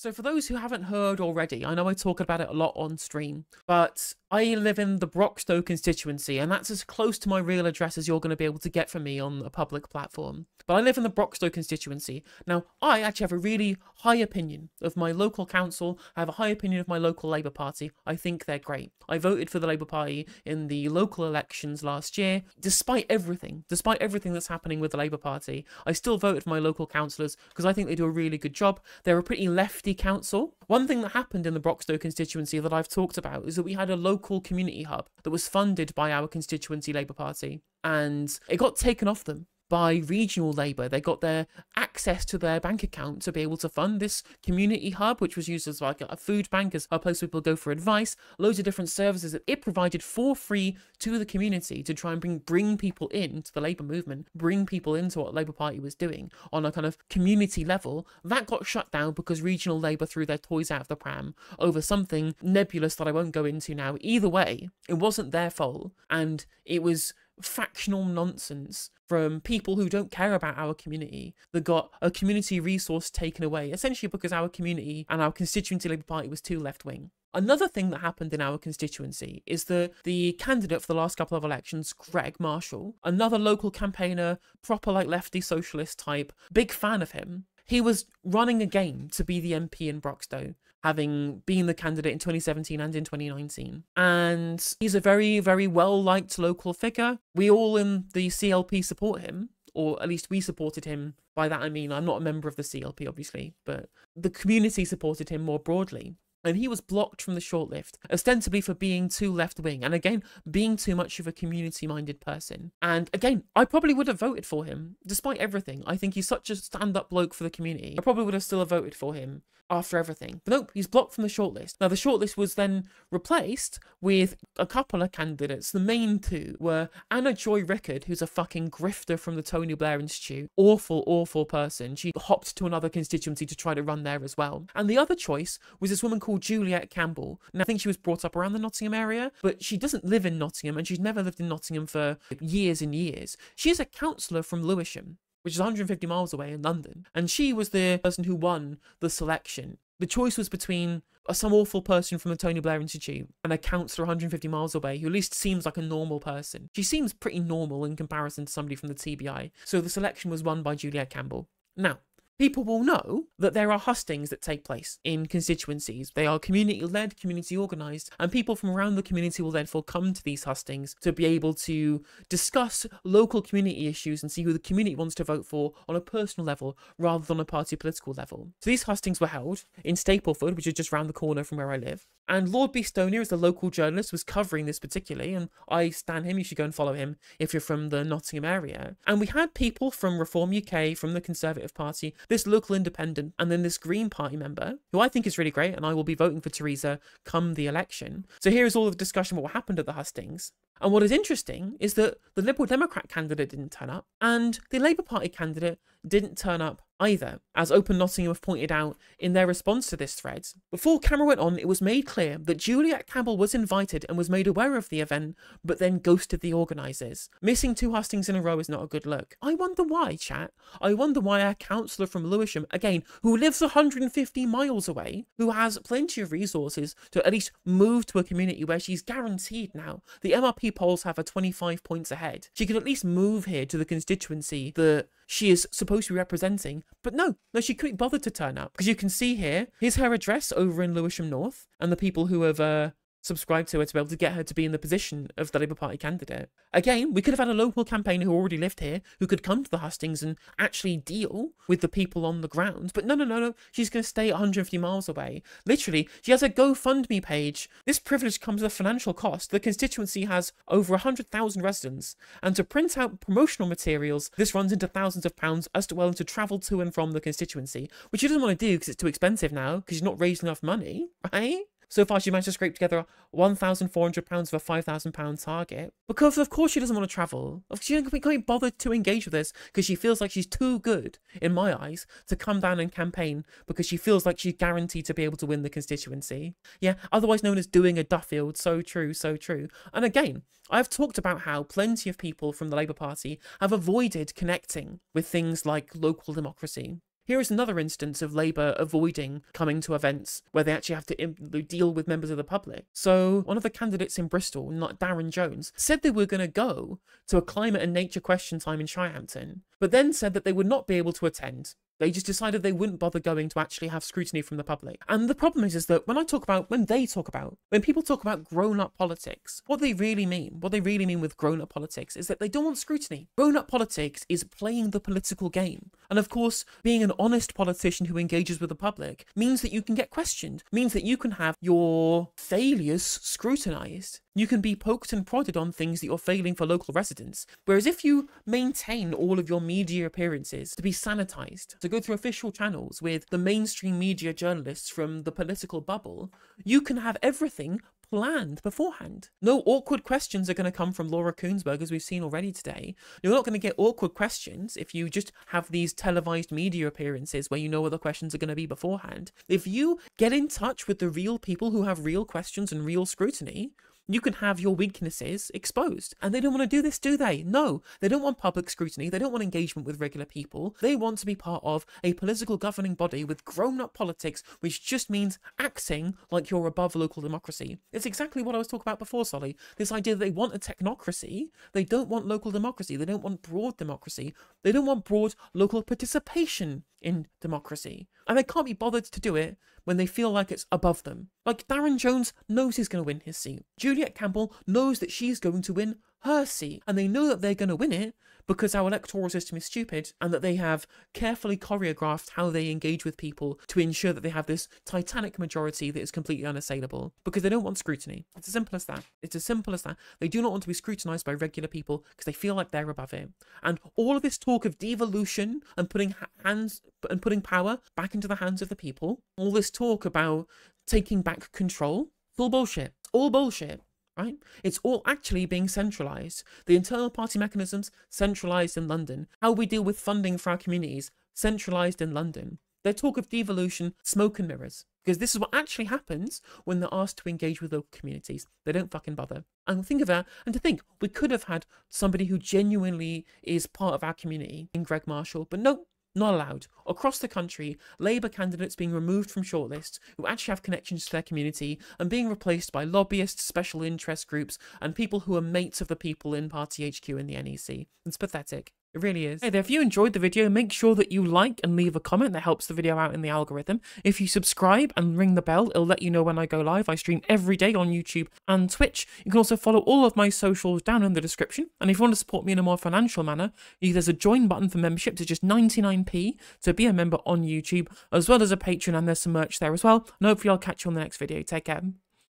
So for those who haven't heard already, I know I talk about it a lot on stream, but I live in the Broxtowe constituency, and that's as close to my real address as you're going to be able to get from me on a public platform. But I live in the Broxtowe constituency. Now, I actually have a really high opinion of my local council. I have a high opinion of my local Labour Party. I think they're great. I voted for the Labour Party in the local elections last year. Despite everything that's happening with the Labour Party, I still voted for my local councillors because I think they do a really good job. They're a pretty lefty council. One thing that happened in the Broxtowe constituency that I've talked about is that we had a local community hub that was funded by our constituency Labour Party, and it got taken off them by regional Labour. They got their access to their bank account to be able to fund this community hub, which was used as like a food bank, as a place where people go for advice, loads of different services that it provided for free to the community to try and bring people into the Labour movement, bring people into what Labour Party was doing on a kind of community level. That got shut down because regional Labour threw their toys out of the pram over something nebulous that I won't go into now. Either way, it wasn't their fault, and it was factional nonsense from people who don't care about our community that got a community resource taken away, essentially because our community and our constituency Labour Party was too left-wing. Another thing that happened in our constituency is that the candidate for the last couple of elections, Greg Marshall, another local campaigner, proper like lefty socialist type, big fan of him, he was running a game to be the MP in Broxtowe, having been the candidate in 2017 and in 2019. And he's a very, very well-liked local figure. We all in the CLP support him, or at least we supported him. By that I mean, I'm not a member of the CLP, obviously, but the community supported him more broadly. And he was blocked from the shortlist, ostensibly for being too left-wing, and again, being too much of a community-minded person. And again, I probably would have voted for him, despite everything. I think he's such a stand-up bloke for the community. I probably would have still voted for him after everything. But nope, he's blocked from the shortlist. Now, the shortlist was then replaced with a couple of candidates. The main two were Anna Joy Rickard, who's a fucking grifter from the Tony Blair Institute. Awful, awful person. She hopped to another constituency to try to run there as well. And the other choice was this woman called Juliet Campbell. Now, I think she was brought up around the Nottingham area, but she doesn't live in Nottingham, and she's never lived in Nottingham for years and years. She is a councillor from Lewisham, which is 150 miles away in London, and she was the person who won the selection. The choice was between some awful person from the Tony Blair Institute and a councillor 150 miles away who at least seems like a normal person. She seems pretty normal in comparison to somebody from the TBI, so the selection was won by Juliet Campbell. Now, people will know that there are hustings that take place in constituencies. They are community-led, community-organised, and people from around the community will therefore come to these hustings to be able to discuss local community issues and see who the community wants to vote for on a personal level rather than a party political level. So these hustings were held in Stapleford, which is just round the corner from where I live. And Lord B. Stonier, as the local journalist, was covering this particularly, and I stan him. You should go and follow him if you're from the Nottingham area. And we had people from Reform UK, from the Conservative Party, this local independent, and then this Green Party member, who I think is really great, and I will be voting for Theresa come the election. So here is all of the discussion about what happened at the hustings. And what is interesting is that the Liberal Democrat candidate didn't turn up, and the Labour Party candidate didn't turn up either, as Open Nottingham have pointed out in their response to this thread. Before camera went on, it was made clear that Juliet Campbell was invited and was made aware of the event, but then ghosted the organisers. Missing 2 hustings in a row is not a good look. I wonder why, chat. I wonder why a councillor from Lewisham, again, who lives 150 miles away, who has plenty of resources to at least move to a community where she's guaranteed now. The MRP polls have her 25 points ahead. She could at least move here to the constituency that she is supposed to be representing, but no, she couldn't bother to turn up. Because you can see here's her address over in Lewisham North, and the people who have subscribe to her to be able to get her to be in the position of the Labour Party candidate. Again, we could have had a local campaigner who already lived here, who could come to the hustings and actually deal with the people on the ground. But no. She's going to stay 150 miles away. Literally, she has a GoFundMe page. This privilege comes with a financial cost. The constituency has over 100,000 residents. And to print out promotional materials, this runs into thousands of pounds, as well as to travel to and from the constituency, which she doesn't want to do because it's too expensive now, because she's not raised enough money, right? So far, she managed to scrape together £1,400 for a £5,000 target. Because, of course, she doesn't want to travel. She can't be bothered to engage with this because she feels like she's too good, in my eyes, to come down and campaign because she feels like she's guaranteed to be able to win the constituency. Yeah, otherwise known as doing a Duffield. So true, so true. And again, I've talked about how plenty of people from the Labour Party have avoided connecting with things like local democracy. Here is another instance of Labour avoiding coming to events where they actually have to deal with members of the public. So one of the candidates in Bristol, not Darren Jones, said they were going to go to a climate and nature question time in Shirehampton, but then said that they would not be able to attend. They just decided they wouldn't bother going to actually have scrutiny from the public. And the problem is that when people talk about grown-up politics, what they really mean with grown-up politics is that they don't want scrutiny. Grown-up politics is playing the political game. And of course, being an honest politician who engages with the public means that you can get questioned, means that you can have your failures scrutinized. You can be poked and prodded on things that you're failing for local residents. Whereas if you maintain all of your media appearances to be sanitized, to go through official channels with the mainstream media journalists from the political bubble, you can have everything planned beforehand. No awkward questions are going to come from Laura Kuenssberg, as we've seen already today. You're not going to get awkward questions if you just have these televised media appearances where you know what the questions are going to be beforehand. If you get in touch with the real people who have real questions and real scrutiny, you can have your weaknesses exposed. And they don't want to do this, do they? No, they don't want public scrutiny. They don't want engagement with regular people. They want to be part of a political governing body with grown-up politics, which just means acting like you're above local democracy. It's exactly what I was talking about before, Solly. This idea that they want a technocracy. They don't want local democracy. They don't want broad democracy. They don't want broad local participation in democracy. And they can't be bothered to do it when they feel like it's above them. Like Darren Jones knows he's going to win his seat. Juliet Campbell knows that she's going to win her seat. And they know that they're going to win it because our electoral system is stupid and that they have carefully choreographed how they engage with people to ensure that they have this titanic majority that is completely unassailable because they don't want scrutiny. It's as simple as that. It's as simple as that. They do not want to be scrutinized by regular people because they feel like they're above it. And all of this talk of devolution and putting power back into the hands of the people, all this talk about taking back control, it's all bullshit. It's all bullshit. Right? It's all actually being centralised. The internal party mechanisms, centralised in London. How we deal with funding for our communities, centralised in London. They talk of devolution, smoke and mirrors. Because this is what actually happens when they're asked to engage with local communities. They don't fucking bother. And think of that, and to think, we could have had somebody who genuinely is part of our community in Greg Marshall, but no, not allowed. Across the country, Labour candidates being removed from shortlists who actually have connections to their community and being replaced by lobbyists, special interest groups, and people who are mates of the people in Party HQ and the NEC. It's pathetic. It really is. Hey there, if you enjoyed the video, make sure that you like and leave a comment. That helps the video out in the algorithm. If you subscribe and ring the bell, it'll let you know when I go live. I stream every day on YouTube and Twitch. You can also follow all of my socials down in the description. And if you want to support me in a more financial manner, there's a join button for membership. It's just 99p to be a member on YouTube, as well as a Patreon, and there's some merch there as well. And hopefully I'll catch you on the next video. Take care.